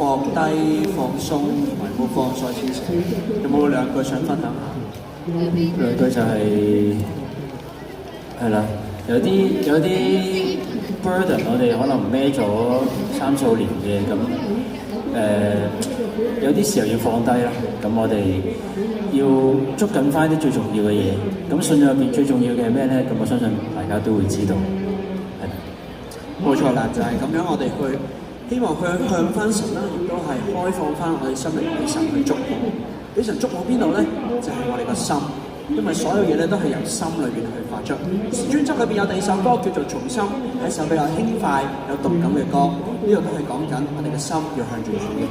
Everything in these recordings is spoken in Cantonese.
放低、放鬆同埋冇放鬆之前，有冇兩句想分享下？兩句就係啦，有啲 burden 我哋可能孭咗3、4年嘅咁，有啲時候要放低啦。咁我哋要捉緊翻啲最重要嘅嘢。咁信仰入邊最重要嘅係咩咧？咁我相信大家都會知道。冇錯啦，就係咁樣，我哋去希望去向翻神啦，亦都係開放翻我哋心靈俾神去觸摸。俾神觸摸邊度咧？就係我哋個心，因為所有嘢咧都係由心裏邊去發出。專輯裏邊有第二首歌叫做《從心》，係一首比較輕快、有動感嘅歌。呢度都係講緊我哋嘅心要向住主嘅。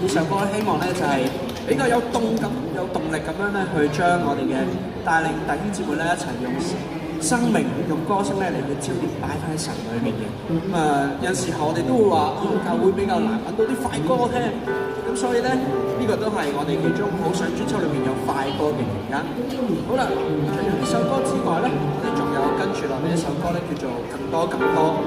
呢首歌希望咧就係比較有動感、有動力咁樣咧，去將我哋嘅帶領弟兄姊妹咧一齊用生命、用歌聲咧嚟去焦點擺翻喺神裏面嘅。有時候我哋都會話教會比較難揾到啲快歌聽，咁所以咧呢個都係我哋其中好想專輯裏面有快歌嘅原因。好啦，除咗呢首歌之外咧，我哋仲有跟住落嚟一首歌咧，叫做《更多更多》。